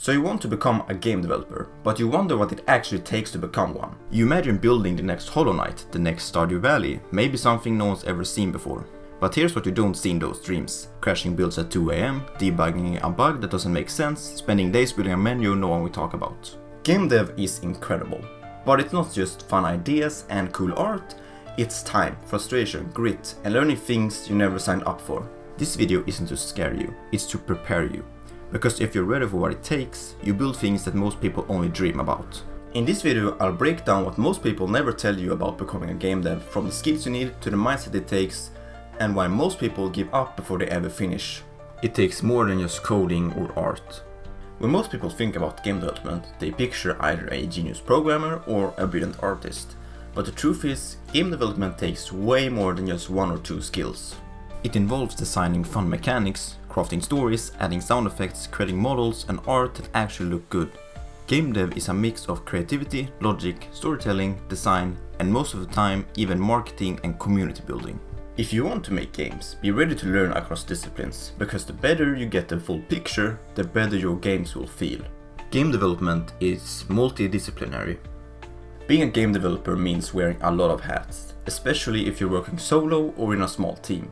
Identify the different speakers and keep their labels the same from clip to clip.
Speaker 1: So you want to become a game developer, but you wonder what it actually takes to become one. You imagine building the next Hollow Knight, the next Stardew Valley, maybe something no one's ever seen before. But here's what you don't see in those dreams. Crashing builds at 2 AM, debugging a bug that doesn't make sense, spending days building a menu no one will talk about. Game dev is incredible. But it's not just fun ideas and cool art, it's time, frustration, grit, and learning things you never signed up for. This video isn't to scare you, it's to prepare you. Because if you're ready for what it takes, you build things that most people only dream about. In this video, I'll break down what most people never tell you about becoming a game dev, from the skills you need to the mindset it takes, and why most people give up before they ever finish. It takes more than just coding or art. When most people think about game development, they picture either a genius programmer or a brilliant artist. But the truth is, game development takes way more than just one or two skills. It involves designing fun mechanics, crafting stories, adding sound effects, creating models and art that actually look good. Game dev is a mix of creativity, logic, storytelling, design, and most of the time even marketing and community building. If you want to make games, be ready to learn across disciplines, because the better you get the full picture, the better your games will feel. Game development is multidisciplinary. Being a game developer means wearing a lot of hats, especially if you're working solo or in a small team.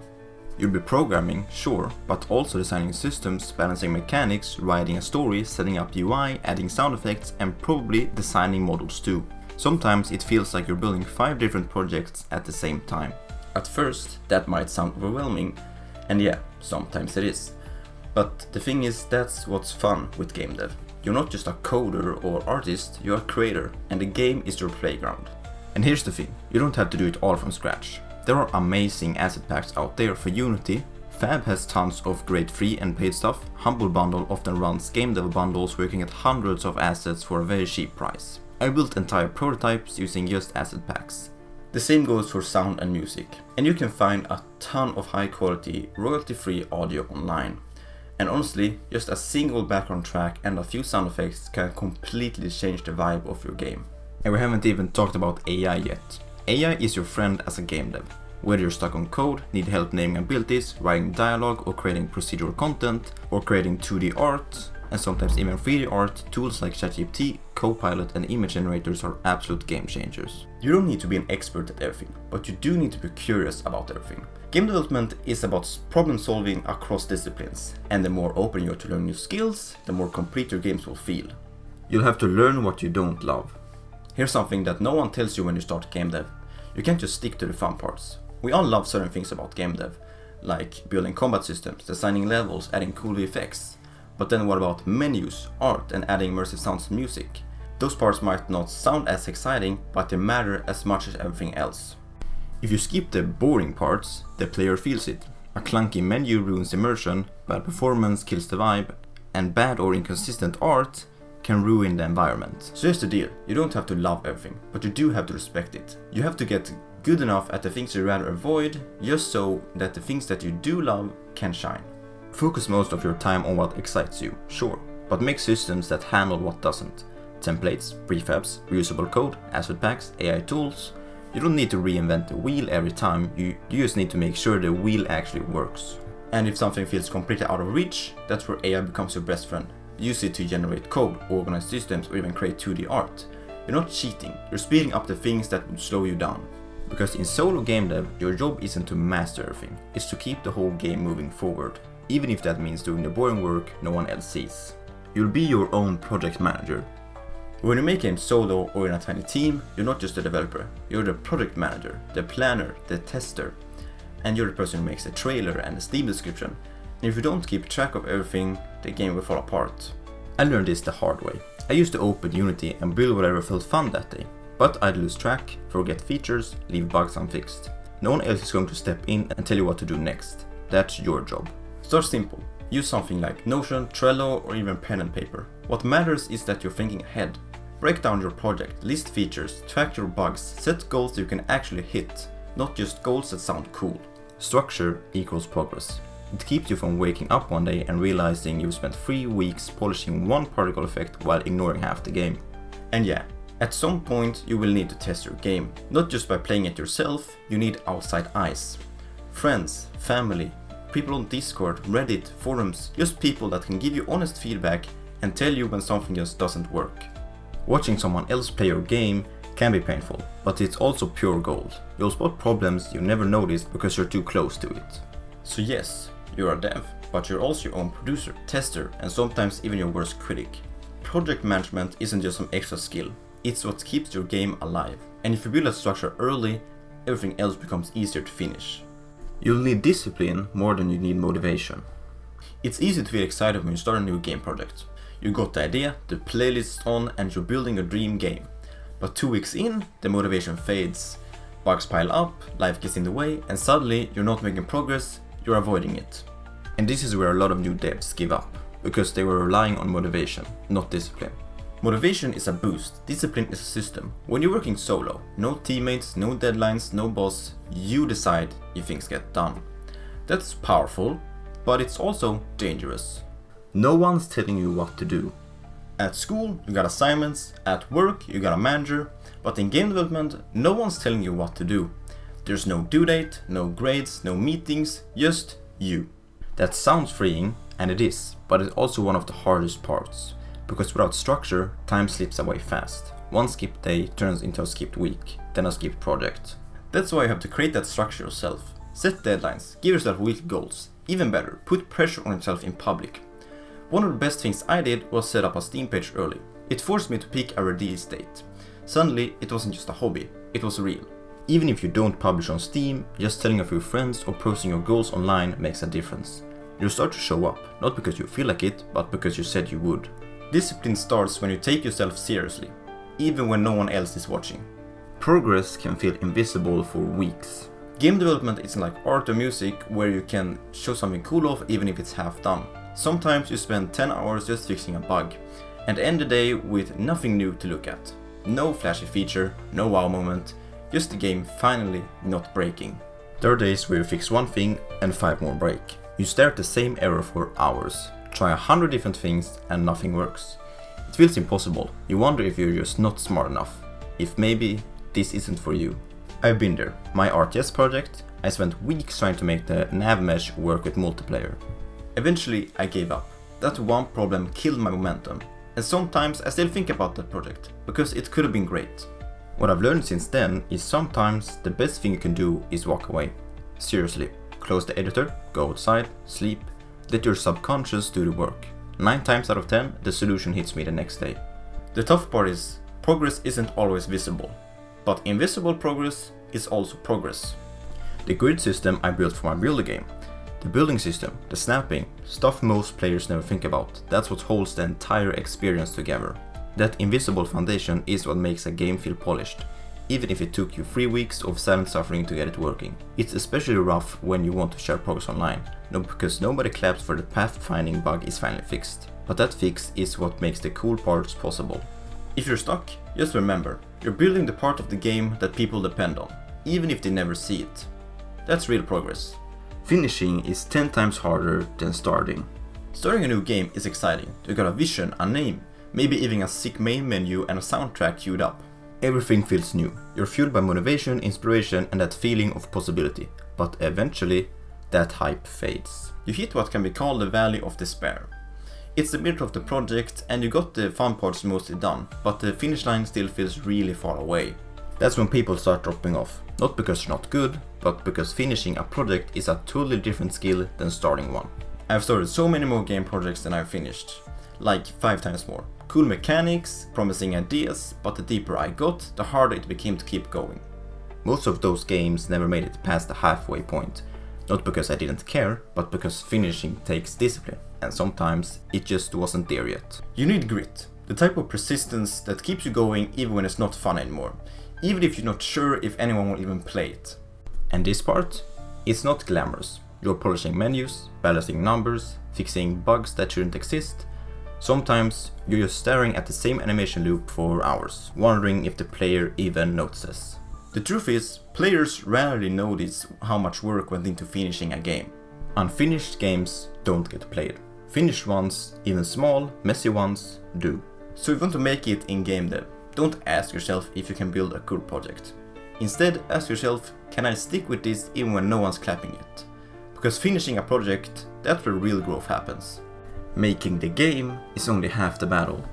Speaker 1: You'll be programming, sure, but also designing systems, balancing mechanics, writing a story, setting up UI, adding sound effects, and probably designing models too. Sometimes it feels like you're building 5 different projects at the same time. At first, that might sound overwhelming, and yeah, sometimes it is. But the thing is, that's what's fun with game dev. You're not just a coder or artist, you're a creator, and the game is your playground. And here's the thing, you don't have to do it all from scratch. There are amazing asset packs out there for Unity. Fab has tons of great free and paid stuff. Humble Bundle often runs game dev bundles where you can get hundreds of assets for a very cheap price. I built entire prototypes using just asset packs. The same goes for sound and music. And you can find a ton of high quality, royalty-free audio online. And honestly, just a single background track and a few sound effects can completely change the vibe of your game. And we haven't even talked about AI yet. AI is your friend as a game dev. Whether you're stuck on code, need help naming abilities, writing dialogue, or creating procedural content, or creating 2D art, and sometimes even 3D art, tools like ChatGPT, Copilot, and image generators are absolute game changers. You don't need to be an expert at everything, but you do need to be curious about everything. Game development is about problem solving across disciplines, and the more open you are to learn new skills, the more complete your games will feel. You'll have to learn what you don't love. Here's something that no one tells you when you start game dev. You can't just stick to the fun parts. We all love certain things about game dev, like building combat systems, designing levels, adding cool effects. But then what about menus, art, and adding immersive sounds and music? Those parts might not sound as exciting, but they matter as much as everything else. If you skip the boring parts, the player feels it. A clunky menu ruins immersion, bad performance kills the vibe, and bad or inconsistent art can ruin the environment. So here's the deal, you don't have to love everything, but you do have to respect it. You have to get good enough at the things you rather avoid, just so that the things that you do love can shine. Focus most of your time on what excites you, sure, but make systems that handle what doesn't. Templates, prefabs, reusable code, asset packs, AI tools. You don't need to reinvent the wheel every time, you just need to make sure the wheel actually works. And if something feels completely out of reach, that's where AI becomes your best friend. Use it to generate code, organize systems, or even create 2D art. You're not cheating, you're speeding up the things that would slow you down. Because in solo game dev, your job isn't to master everything, it's to keep the whole game moving forward, even if that means doing the boring work no one else sees. You'll be your own project manager. When you make games solo or in a tiny team, you're not just a developer, you're the project manager, the planner, the tester, and you're the person who makes the trailer and the Steam description. And if you don't keep track of everything, the game will fall apart. I learned this the hard way. I used to open Unity and build whatever felt fun that day. But I'd lose track, forget features, leave bugs unfixed. No one else is going to step in and tell you what to do next. That's your job. Start simple. Use something like Notion, Trello, or even pen and paper. What matters is that you're thinking ahead. Break down your project, list features, track your bugs, set goals you can actually hit, not just goals that sound cool. Structure equals progress. It keeps you from waking up one day and realizing you've spent 3 weeks polishing one particle effect while ignoring half the game. And yeah, at some point you will need to test your game. Not just by playing it yourself, you need outside eyes. Friends, family, people on Discord, Reddit, forums, just people that can give you honest feedback and tell you when something just doesn't work. Watching someone else play your game can be painful, but it's also pure gold. You'll spot problems you never noticed because you're too close to it. So yes, you're a dev, but you're also your own producer, tester, and sometimes even your worst critic. Project management isn't just some extra skill, it's what keeps your game alive. And if you build a structure early, everything else becomes easier to finish. You'll need discipline more than you need motivation. It's easy to feel excited when you start a new game project. You got the idea, the playlist on, and you're building a dream game. But 2 weeks in, the motivation fades. Bugs pile up, life gets in the way, and suddenly you're not making progress, you're avoiding it. And this is where a lot of new devs give up, because they were relying on motivation, not discipline. Motivation is a boost, discipline is a system. When you're working solo, no teammates, no deadlines, no boss, you decide if things get done. That's powerful, but it's also dangerous. No one's telling you what to do. At school, you got assignments, at work, you got a manager, but in game development, no one's telling you what to do. There's no due date, no grades, no meetings, just you. That sounds freeing, and it is, but it's also one of the hardest parts. Because without structure, time slips away fast. One skipped day turns into a skipped week, then a skipped project. That's why you have to create that structure yourself. Set deadlines, give yourself weekly goals. Even better, put pressure on yourself in public. One of the best things I did was set up a Steam page early. It forced me to pick a release date. Suddenly, it wasn't just a hobby, it was real. Even if you don't publish on Steam, just telling a few friends or posting your goals online makes a difference. You start to show up, not because you feel like it, but because you said you would. Discipline starts when you take yourself seriously, even when no one else is watching. Progress can feel invisible for weeks. Game development isn't like art or music where you can show something cool off even if it's half done. Sometimes you spend 10 hours just fixing a bug, and end the day with nothing new to look at. No flashy feature, no wow moment, just the game finally not breaking. There are days where you fix one thing and 5 more break. You stare at the same error for hours, try 100 different things and nothing works. It feels impossible. You wonder if you're just not smart enough, if maybe this isn't for you. I've been there. My RTS project, I spent weeks trying to make the nav mesh work with multiplayer. Eventually I gave up. That one problem killed my momentum, and sometimes I still think about that project, because it could have been great. What I've learned since then is sometimes the best thing you can do is walk away. Seriously, close the editor, go outside, sleep, let your subconscious do the work. 9 times out of 10, the solution hits me the next day. The tough part is, progress isn't always visible, but invisible progress is also progress. The grid system I built for my builder game, the building system, the snapping, stuff most players never think about, that's what holds the entire experience together. That invisible foundation is what makes a game feel polished, even if it took you 3 weeks of silent suffering to get it working. It's especially rough when you want to share progress online, because nobody claps for the pathfinding bug is finally fixed. But that fix is what makes the cool parts possible. If you're stuck, just remember, you're building the part of the game that people depend on, even if they never see it. That's real progress. Finishing is 10 times harder than starting. Starting a new game is exciting. You got a vision, a name, maybe even a sick main menu and a soundtrack queued up. Everything feels new. You're fueled by motivation, inspiration, and that feeling of possibility. But eventually, that hype fades. You hit what can be called the valley of despair. It's the middle of the project and you got the fun parts mostly done, but the finish line still feels really far away. That's when people start dropping off. Not because they're not good, but because finishing a project is a totally different skill than starting one. I've started so many more game projects than I've finished. Like 5 times more. Cool mechanics, promising ideas, but the deeper I got, the harder it became to keep going. Most of those games never made it past the halfway point. Not because I didn't care, but because finishing takes discipline, and sometimes it just wasn't there yet. You need grit, the type of persistence that keeps you going even when it's not fun anymore, even if you're not sure if anyone will even play it. And this part? It's not glamorous. You're polishing menus, balancing numbers, fixing bugs that shouldn't exist. Sometimes you're just staring at the same animation loop for hours, wondering if the player even notices. The truth is, players rarely notice how much work went into finishing a game. Unfinished games don't get played. Finished ones, even small, messy ones, do. So if you want to make it in game dev, don't ask yourself if you can build a cool project. Instead, ask yourself, can I stick with this even when no one's clapping it? Because finishing a project, that's where real growth happens. Making the game is only half the battle.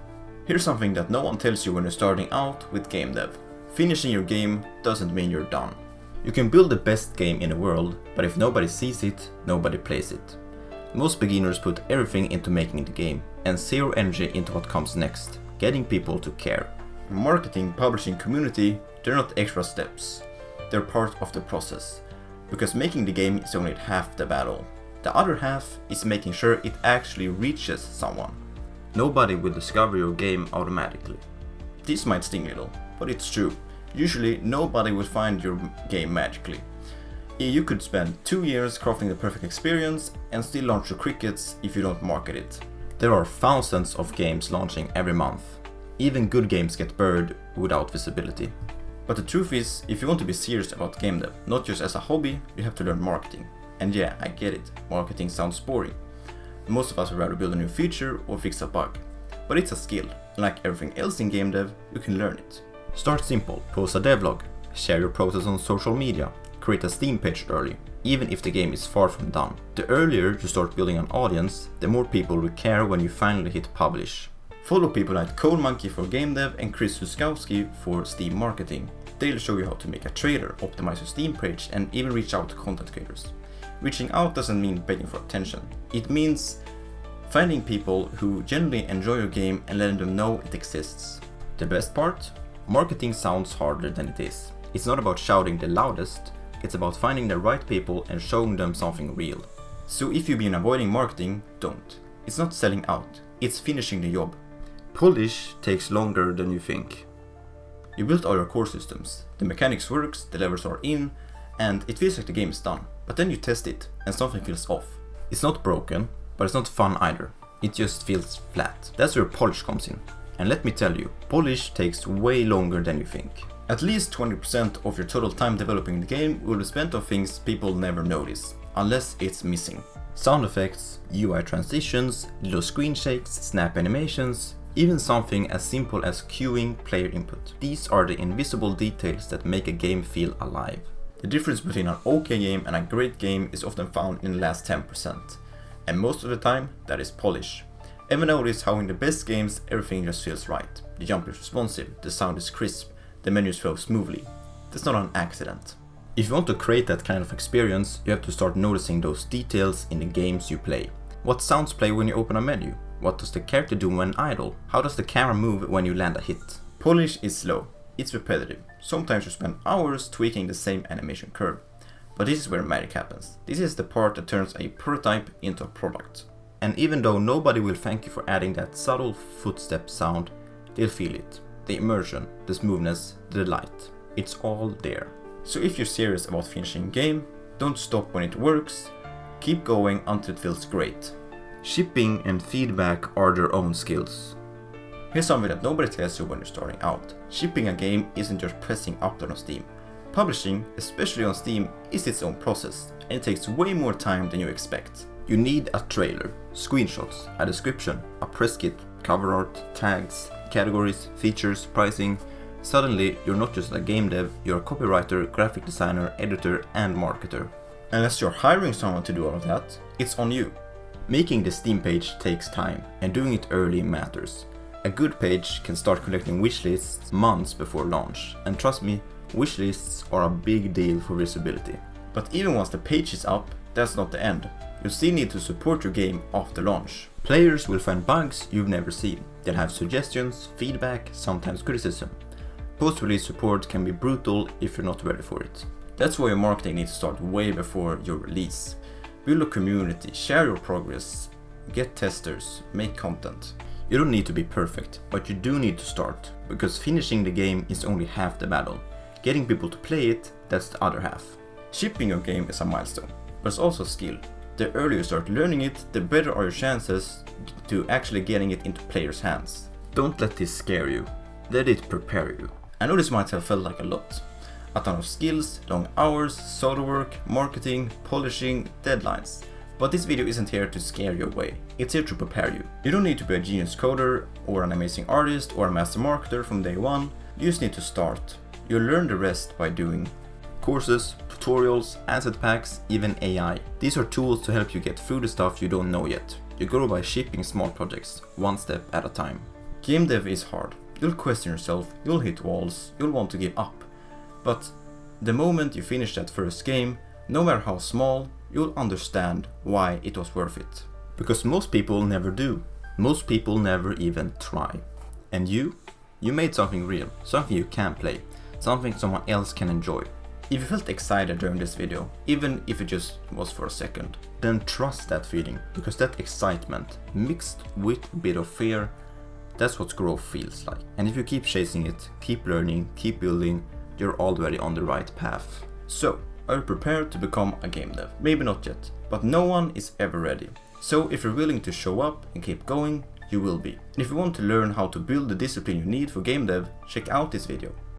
Speaker 1: Here's something that no one tells you when you're starting out with game dev. Finishing your game doesn't mean you're done. You can build the best game in the world, but if nobody sees it, nobody plays it. Most beginners put everything into making the game, and zero energy into what comes next, getting people to care. Marketing, publishing, community, they're not extra steps. They're part of the process, because making the game is only half the battle. The other half is making sure it actually reaches someone. Nobody will discover your game automatically. This might sting a little, but it's true. Usually nobody will find your game magically. You could spend 2 years crafting the perfect experience and still launch your crickets if you don't market it. There are thousands of games launching every month. Even good games get buried without visibility. But the truth is, if you want to be serious about game dev, not just as a hobby, you have to learn marketing. And yeah, I get it, marketing sounds boring. Most of us would rather build a new feature or fix a bug. But it's a skill, and like everything else in game dev, you can learn it. Start simple, post a devlog, share your process on social media, create a Steam page early, even if the game is far from done. The earlier you start building an audience, the more people will care when you finally hit publish. Follow people like CodeMonkey for game dev and Chris Huskowski for Steam marketing. They'll show you how to make a trailer, optimize your Steam page, and even reach out to content creators. Reaching out doesn't mean begging for attention. It means finding people who genuinely enjoy your game and letting them know it exists. The best part? Marketing sounds harder than it is. It's not about shouting the loudest, it's about finding the right people and showing them something real. So if you've been avoiding marketing, don't. It's not selling out, it's finishing the job. Polish takes longer than you think. You built all your core systems, the mechanics works, the levels are in, and it feels like the game is done. But then you test it, and something feels off. It's not broken, but it's not fun either. It just feels flat. That's where polish comes in. And let me tell you, polish takes way longer than you think. At least 20% of your total time developing the game will be spent on things people never notice, unless it's missing. Sound effects, UI transitions, little screen shakes, snap animations, even something as simple as queuing player input. These are the invisible details that make a game feel alive. The difference between an okay game and a great game is often found in the last 10%. And most of the time, that is polish. Ever notice how in the best games everything just feels right? The jump is responsive, the sound is crisp, the menus flow smoothly. That's not an accident. If you want to create that kind of experience, you have to start noticing those details in the games you play. What sounds play when you open a menu? What does the character do when idle? How does the camera move when you land a hit? Polish is slow. It's repetitive. Sometimes you spend hours tweaking the same animation curve. But this is where magic happens. This is the part that turns a prototype into a product. And even though nobody will thank you for adding that subtle footstep sound, they'll feel it. The immersion, the smoothness, the delight. It's all there. So if you're serious about finishing a game, don't stop when it works. Keep going until it feels great. Shipping and feedback are their own skills. Here's something that nobody tells you when you're starting out. Shipping a game isn't just pressing upload on Steam. Publishing, especially on Steam, is its own process, and it takes way more time than you expect. You need a trailer, screenshots, a description, a press kit, cover art, tags, categories, features, pricing. Suddenly, you're not just a game dev, you're a copywriter, graphic designer, editor, and marketer. Unless you're hiring someone to do all of that, it's on you. Making the Steam page takes time, and doing it early matters. A good page can start collecting wishlists months before launch, and trust me, wishlists are a big deal for visibility. But even once the page is up, that's not the end. You still need to support your game after launch. Players will find bugs you've never seen. They'll have suggestions, feedback, sometimes criticism. Post-release support can be brutal if you're not ready for it. That's why your marketing needs to start way before your release. Build a community, share your progress, get testers, make content. You don't need to be perfect, but you do need to start, because finishing the game is only half the battle. Getting people to play it, that's the other half. Shipping your game is a milestone, but it's also a skill. The earlier you start learning it, the better are your chances to actually getting it into players' hands. Don't let this scare you, let it prepare you. I know this might have felt like a lot. A ton of skills, long hours, solo work, marketing, polishing, deadlines. But this video isn't here to scare you away, it's here to prepare you. You don't need to be a genius coder, or an amazing artist, or a master marketer from day one. You just need to start. You'll learn the rest by doing courses, tutorials, asset packs, even AI. These are tools to help you get through the stuff you don't know yet. You grow by shipping small projects, one step at a time. Game dev is hard. You'll question yourself, you'll hit walls, you'll want to give up. But the moment you finish that first game, no matter how small, you'll understand why it was worth it. Because most people never do. Most people never even try. And you made something real, something you can play, something someone else can enjoy. If you felt excited during this video, even if it just was for a second, then trust that feeling, because that excitement, mixed with a bit of fear, that's what growth feels like. And if you keep chasing it, keep learning, keep building, you're already on the right path. So, are you prepared to become a game dev? Maybe not yet, but no one is ever ready. So if you're willing to show up and keep going, you will be. And if you want to learn how to build the discipline you need for game dev, check out this video.